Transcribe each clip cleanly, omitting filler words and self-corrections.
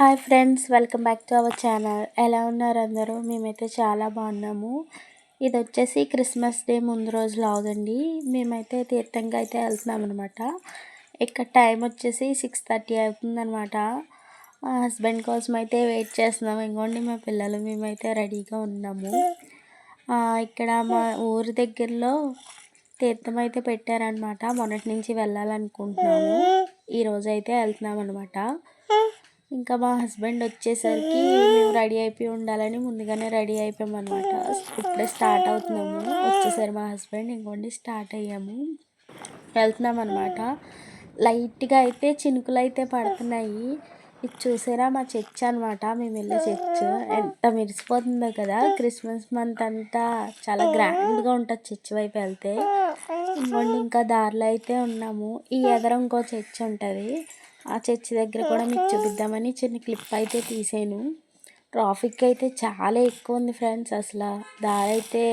Hi friends, welcome back to our channel. ఎలా ఉన్నారు అందరూ? మేమైతే చాలా బాగున్నాము. ఇది వచ్చేసి క్రిస్మస్ డే ముందు రోజు లాగ్ అండి. మేమైతే తీర్థంగా అయితే వెళ్తున్నాం అనమాట. ఇక్కడ టైం వచ్చేసి 6:30 అవుతుందన్నమాట. మా హస్బెండ్ కోసం అయితే వెయిట్ చేస్తున్నాము. ఇంకోండి మా పిల్లలు మేమైతే రెడీగా ఉన్నాము. ఇక్కడ మా ఊరి దగ్గరలో తీర్థం అయితే పెట్టారనమాట. మొన్నటి నుంచి వెళ్ళాలనుకుంటున్నాము. ఈరోజు అయితే వెళ్తున్నాం అనమాట. ఇంకా మా హస్బెండ్ వచ్చేసరికి మేము రెడీ అయిపోయి ఉండాలని ముందుగానే రెడీ అయిపోయామన్నమాట. ఇప్పుడే స్టార్ట్ అవుతున్నాము. వచ్చేసరి మా హస్బెండ్ ఇంకోండి స్టార్ట్ అయ్యాము, వెళ్తున్నాం అనమాట. లైట్గా అయితే చినుకులు అయితే పడుతున్నాయి. ఇది చూసారా మా చర్చ్ అనమాట. మేము వెళ్ళే చర్చ్ ఎంత మెరిసిపోతుందో కదా. క్రిస్మస్ మంత్ అంతా చాలా గ్రాండ్గా ఉంటుంది చర్చ్ వైపు వెళ్తే. ఇంకోండి ఇంకా దారిలో అయితే ఉన్నాము. ఈ ఎదర ఇంకో చర్చ్ ఉంటుంది. ఆ చర్చ్ దగ్గర కూడా మీకు చూపిద్దామని చిన్న క్లిప్ అయితే తీసాను. ట్రాఫిక్ అయితే చాలా ఎక్కువ ఉంది ఫ్రెండ్స్. అసలు దారి అయితే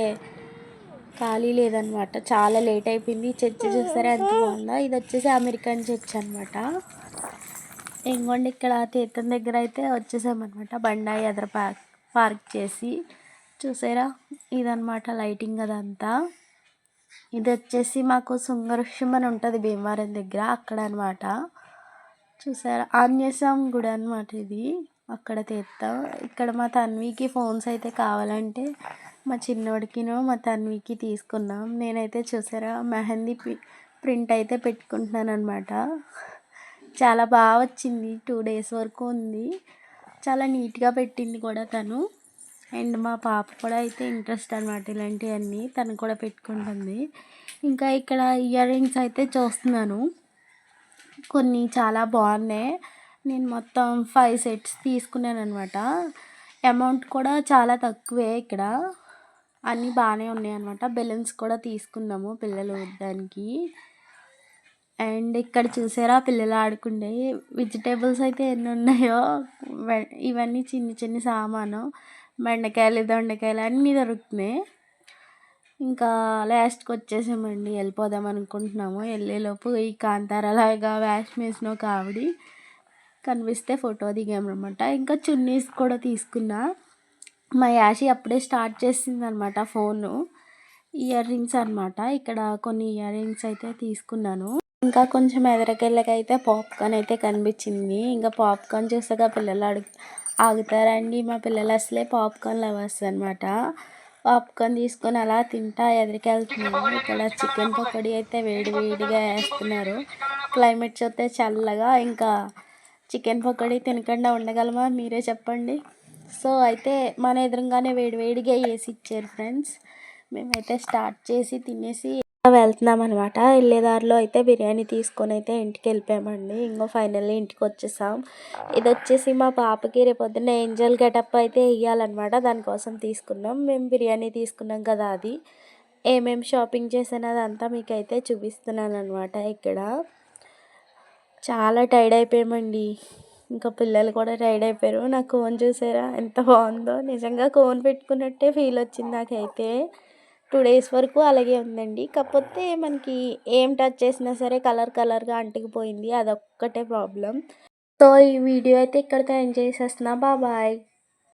ఖాళీ లేదనమాట. చాలా లేట్ అయిపోయింది. చర్చ్ చూస్తారా ఎంత బాగుందో. ఇది వచ్చేసి అమెరికన్ చర్చ్ అనమాట. ఇంకోండి ఇక్కడ తీర్థం దగ్గర అయితే వచ్చేసామన్నమాట. బండి ఎదురు పార్క్ చేసి చూసారా, ఇదనమాట లైటింగ్ అదంతా. ఇది వచ్చేసి మాకు శృంగవృక్షం అని ఉంటుంది భీమవరం దగ్గర, అక్కడ అనమాట. చూసారా, ఆంజనేయ స్వామి గుడి అనమాట ఇది. అక్కడ తీర్థం. ఇక్కడ మా తన్వికి ఫోన్స్ అయితే కావాలంటే మా చిన్నోడికినో మా తన్వికి తీసుకున్నాం. నేనైతే చూసారా మెహందీ ప్రింట్ అయితే పెట్టుకుంటున్నాను అనమాట. చాలా బాగా వచ్చింది. 2 days వరకు ఉంది. చాలా నీట్గా పెట్టింది కూడా తను. అండ్ మా పాప కూడా అయితే ఇంట్రెస్ట్ అనమాట ఇలాంటివన్నీ, తను కూడా పెట్టుకుంటుంది. ఇంకా ఇక్కడ ఇయర్ రింగ్స్ అయితే చూస్తున్నాను. కొన్ని చాలా బాగున్నాయి. నేను మొత్తం 5 sets తీసుకున్నాను అనమాట. అమౌంట్ కూడా చాలా తక్కువే. ఇక్కడ అన్నీ బాగానే ఉన్నాయి అనమాట. బెలూన్స్ కూడా తీసుకున్నాము పిల్లలు దానికి. అండ్ ఇక్కడ చూసారా పిల్లలు ఆడుకుండే వెజిటేబుల్స్ అయితే ఎన్ని ఉన్నాయో. ఇవన్నీ చిన్న చిన్న సామాను, బెండకాయలు దొండకాయలు అన్నీ దొరుకుతున్నాయి. ఇంకా లాస్ట్కి వచ్చేసామండి. వెళ్ళిపోదాం అనుకుంటున్నాము. వెళ్ళేలోపు ఈ కాంతారలాగా వేషం వేసిన ఒక ఆవిడ కనిపిస్తే ఫోటో దిగామన్నమాట. ఇంకా చున్నీస్ కూడా తీసుకున్నా. మా యాషి అప్పుడే స్టార్ట్ చేసింది అనమాట ఫోను. ఇయర్ రింగ్స్ అనమాట. ఇక్కడ కొన్ని ఇయర్ రింగ్స్ అయితే తీసుకున్నాను. ఇంకా కొంచెం ఎదరకెళ్ళకైతే పాప్కార్న్ అయితే కనిపించింది. ఇంకా పాప్కార్న్ చూసాక పిల్లలు ఆగుతారండి. మా పిల్లలు అసలే పాప్కార్న్ లవర్స్ అనమాట. పాప్కార్న్ తీసుకొని అలా తింటా ఎదురుకెళ్తున్నాము. ఇక్కడ చికెన్ పకోడీ అయితే వేడి వేడిగా వేస్తున్నారు. క్లైమేట్ చూస్తే చల్లగా. ఇంకా చికెన్ పకోడీ తినకుండా ఉండగలమా మీరే చెప్పండి. సో అయితే మన ఎదురుగానే వేడి వేడిగా వేసి ఇచ్చారు ఫ్రెండ్స్. మేమైతే స్టార్ట్ చేసి తినేసి వెళ్తున్నాం అనమాట. వెళ్ళేదారిలో అయితే బిర్యానీ తీసుకొని అయితే ఇంటికి వెళ్ళిపోయామండి. ఇంకో ఫైనల్లీ ఇంటికి వచ్చేసాం. ఇది వచ్చేసి మా పాపకి రేపొద్దున్న ఏంజల్ గెటప్ అయితే వేయాలన్నమాట. దానికోసం తీసుకున్నాం. మేము బిర్యానీ తీసుకున్నాం కదా, అది ఏమేమి షాపింగ్ చేసాను అదంతా మీకైతే చూపిస్తున్నాను అనమాట. ఇక్కడ చాలా టైర్డ్ అయిపోయామండి. ఇంకా పిల్లలు కూడా టైర్డ్ అయిపోయారు. నా కోన్ చూసారా ఎంత బాగుందో. నిజంగా కోన్ పెట్టుకున్నట్టే ఫీల్ వచ్చింది నాకైతే. 2 days వరకు అలాగే ఉందండి. కాకపోతే మనకి ఏం టచ్ చేసినా సరే కలర్గా అంటుకుపోయింది. అదొక్కటే ప్రాబ్లం. సో ఈ వీడియో అయితే ఇక్కడితో ఎంజాయ్ చేసేస్తున్నా. బాయ్.